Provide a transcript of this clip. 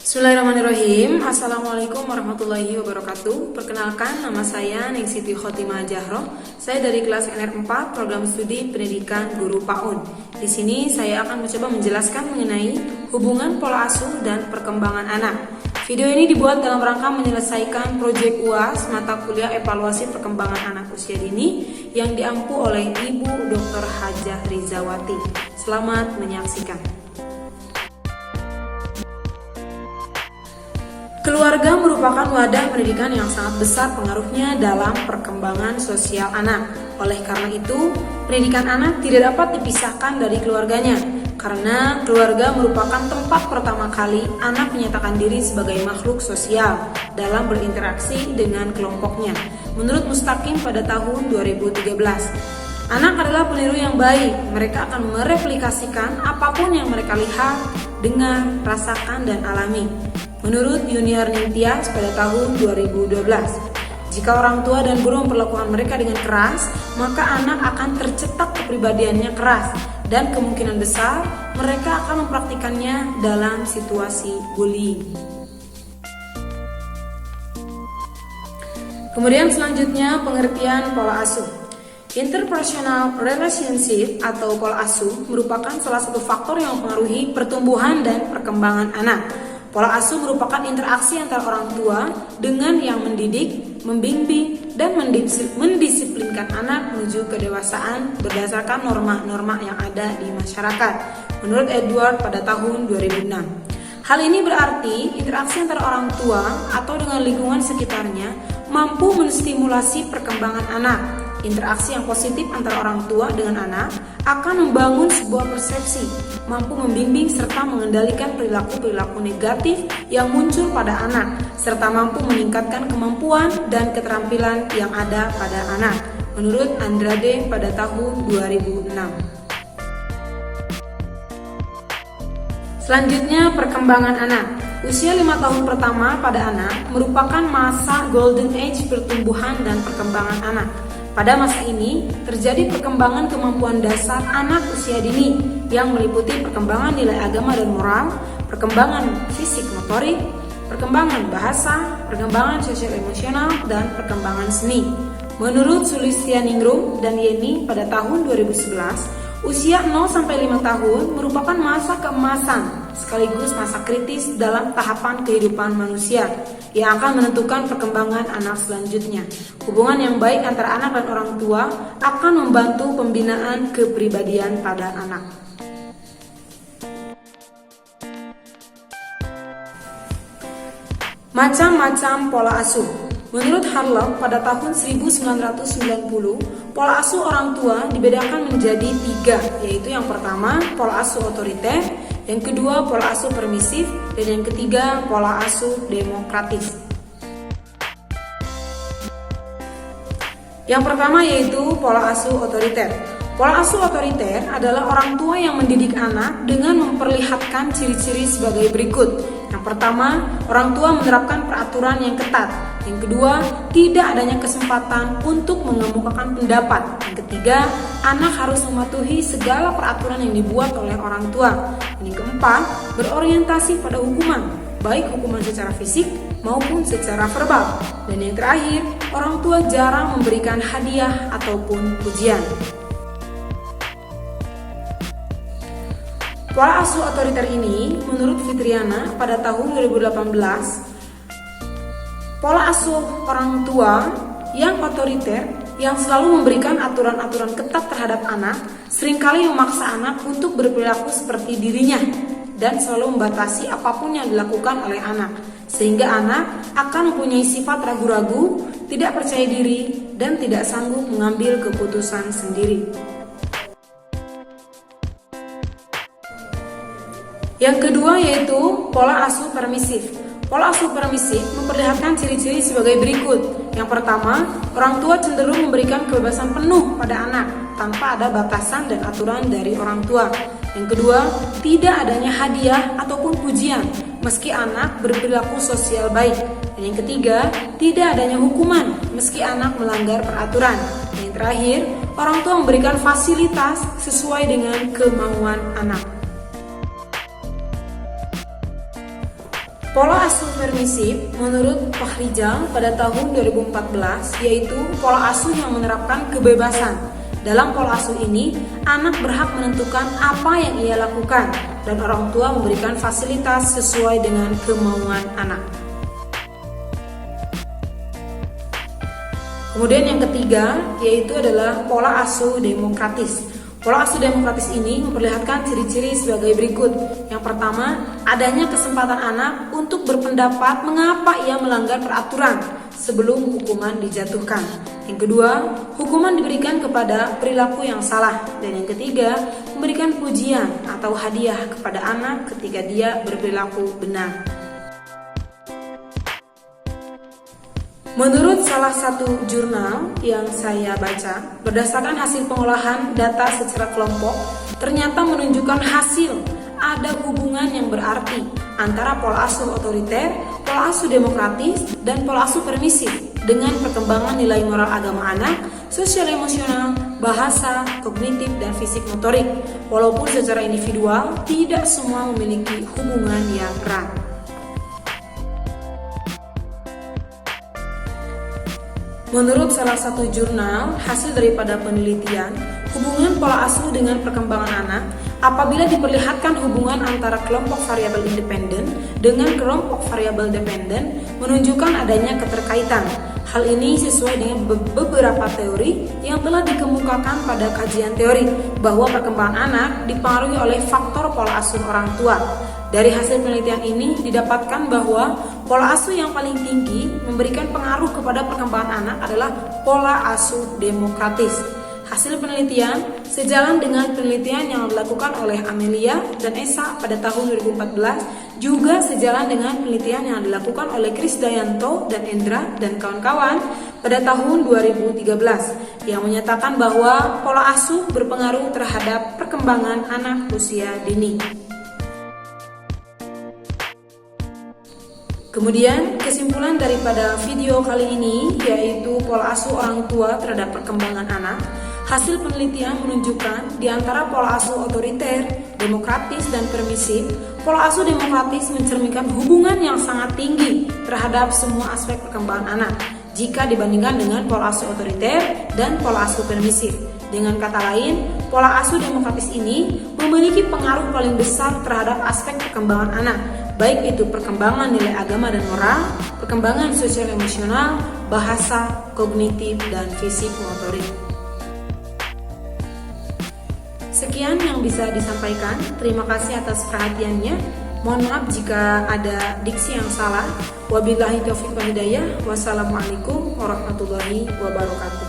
Bismillahirrahmanirrahim. Assalamualaikum warahmatullahi wabarakatuh. Perkenalkan, nama saya Ning Siti Khotimah Jahroh. Saya dari kelas NR4 Program Studi Pendidikan Guru PAUD. Di sini saya akan mencoba menjelaskan mengenai hubungan pola asuh dan perkembangan anak. Video ini dibuat dalam rangka menyelesaikan proyek UAS mata kuliah evaluasi perkembangan anak usia dini yang diampu oleh Ibu Dr. Hajah Rizawati. Selamat menyaksikan. Keluarga merupakan wadah pendidikan yang sangat besar pengaruhnya dalam perkembangan sosial anak. Oleh karena itu, pendidikan anak tidak dapat dipisahkan dari keluarganya, karena keluarga merupakan tempat pertama kali anak menyatakan diri sebagai makhluk sosial dalam berinteraksi dengan kelompoknya. Menurut Mustaqim pada tahun 2013, anak adalah peniru yang baik. Mereka akan mereplikasikan apapun yang mereka lihat, dengar, rasakan, dan alami. Menurut Yuniar Ningtyas pada tahun 2012, jika orang tua dan guru memperlakukan mereka dengan keras, maka anak akan tercetak kepribadiannya keras dan kemungkinan besar mereka akan mempraktikannya dalam situasi bullying. Kemudian selanjutnya pengertian pola asuh. Interpersonal relationship atau pola asuh merupakan salah satu faktor yang mempengaruhi pertumbuhan dan perkembangan anak. Pola asuh merupakan interaksi antara orang tua dengan yang mendidik, membimbing, dan mendisiplinkan anak menuju kedewasaan berdasarkan norma-norma yang ada di masyarakat. Menurut Edward pada tahun 2006. Hal ini berarti interaksi antara orang tua atau dengan lingkungan sekitarnya mampu menstimulasi perkembangan anak. Interaksi yang positif antara orang tua dengan anak akan membangun sebuah persepsi, mampu membimbing serta mengendalikan perilaku-perilaku negatif yang muncul pada anak, serta mampu meningkatkan kemampuan dan keterampilan yang ada pada anak. Menurut Andrade pada tahun 2006. Selanjutnya, perkembangan anak. Usia 5 tahun pertama pada anak merupakan masa golden age pertumbuhan dan perkembangan anak. Pada masa ini, terjadi perkembangan kemampuan dasar anak usia dini yang meliputi perkembangan nilai agama dan moral, perkembangan fisik motorik, perkembangan bahasa, perkembangan sosial emosional, dan perkembangan seni. Menurut Sulistianingrum dan Yeni pada tahun 2011, usia 0-5 tahun merupakan masa keemasan sekaligus masa kritis dalam tahapan kehidupan manusia yang akan menentukan perkembangan anak selanjutnya. Hubungan yang baik antara anak dan orang tua akan membantu pembinaan kepribadian pada anak. Macam-macam pola asuh. Menurut Harlow pada tahun 1990, pola asuh orang tua dibedakan menjadi 3, yaitu yang pertama pola asuh otoriter, yang kedua pola asuh permisif, dan yang ketiga pola asuh demokratis. Yang pertama yaitu pola asuh otoriter. Pola asuh otoriter adalah orang tua yang mendidik anak dengan memperlihatkan ciri-ciri sebagai berikut. Yang pertama, orang tua menerapkan peraturan yang ketat. Yang kedua, tidak adanya kesempatan untuk mengemukakan pendapat. Yang ketiga, anak harus mematuhi segala peraturan yang dibuat oleh orang tua. Dan yang keempat, berorientasi pada hukuman, baik hukuman secara fisik maupun secara verbal. Dan yang terakhir, orang tua jarang memberikan hadiah ataupun pujian. Pola asuh otoriter ini, menurut Fitriana pada tahun 2018, pola asuh orang tua yang otoriter yang selalu memberikan aturan-aturan ketat terhadap anak seringkali memaksa anak untuk berperilaku seperti dirinya dan selalu membatasi apapun yang dilakukan oleh anak, sehingga anak akan mempunyai sifat ragu-ragu, tidak percaya diri, dan tidak sanggup mengambil keputusan sendiri. Yang kedua yaitu pola asuh permisif. Pola asuh permisif memperlihatkan ciri-ciri sebagai berikut. Yang pertama, orang tua cenderung memberikan kebebasan penuh pada anak tanpa ada batasan dan aturan dari orang tua. Yang kedua, tidak adanya hadiah ataupun pujian meski anak berperilaku sosial baik. Dan yang ketiga, tidak adanya hukuman meski anak melanggar peraturan. Dan yang terakhir, orang tua memberikan fasilitas sesuai dengan kemauan anak. Pola asuh permisif menurut Fahrijal pada tahun 2014 yaitu pola asuh yang menerapkan kebebasan. Dalam pola asuh ini, anak berhak menentukan apa yang ia lakukan dan orang tua memberikan fasilitas sesuai dengan kemauan anak. Kemudian yang ketiga yaitu adalah pola asuh demokratis. Pola asuh demokratis ini memperlihatkan ciri-ciri sebagai berikut. Yang pertama, adanya kesempatan anak untuk berpendapat mengapa ia melanggar peraturan sebelum hukuman dijatuhkan. Yang kedua, hukuman diberikan kepada perilaku yang salah. Dan yang ketiga, memberikan pujian atau hadiah kepada anak ketika dia berperilaku benar. Menurut salah satu jurnal yang saya baca, berdasarkan hasil pengolahan data secara kelompok, ternyata menunjukkan hasil ada hubungan yang berarti antara pola asuh otoriter, pola asuh demokratis, dan pola asuh permisif dengan perkembangan nilai moral agama anak, sosial emosional, bahasa, kognitif, dan fisik motorik. Walaupun secara individual tidak semua memiliki hubungan yang erat. Menurut salah satu jurnal, hasil daripada penelitian, hubungan pola asuh dengan perkembangan anak apabila diperlihatkan hubungan antara kelompok variabel independen dengan kelompok variabel dependen menunjukkan adanya keterkaitan. Hal ini sesuai dengan beberapa teori yang telah dikemukakan pada kajian teori bahwa perkembangan anak dipengaruhi oleh faktor pola asuh orang tua. Dari hasil penelitian ini didapatkan bahwa pola asuh yang paling tinggi memberikan pengaruh kepada perkembangan anak adalah pola asuh demokratis. Hasil penelitian sejalan dengan penelitian yang dilakukan oleh Amelia dan Esa pada tahun 2014, juga sejalan dengan penelitian yang dilakukan oleh Krisdayanto dan Endra dan kawan-kawan pada tahun 2013 yang menyatakan bahwa pola asuh berpengaruh terhadap perkembangan anak usia dini. Kemudian kesimpulan daripada video kali ini yaitu pola asuh orang tua terhadap perkembangan anak. Hasil penelitian menunjukkan di antara pola asuh otoriter, demokratis, dan permisif, pola asuh demokratis mencerminkan hubungan yang sangat tinggi terhadap semua aspek perkembangan anak jika dibandingkan dengan pola asuh otoriter dan pola asuh permisif. Dengan kata lain, pola asuh demokratis ini memiliki pengaruh paling besar terhadap aspek perkembangan anak, baik itu perkembangan nilai agama dan moral, perkembangan sosial emosional, bahasa, kognitif, dan fisik motorik. Sekian yang bisa disampaikan. Terima kasih atas perhatiannya. Mohon maaf jika ada diksi yang salah. Wabillahi taufiq wal hidayah. Wassalamualaikum warahmatullahi wabarakatuh.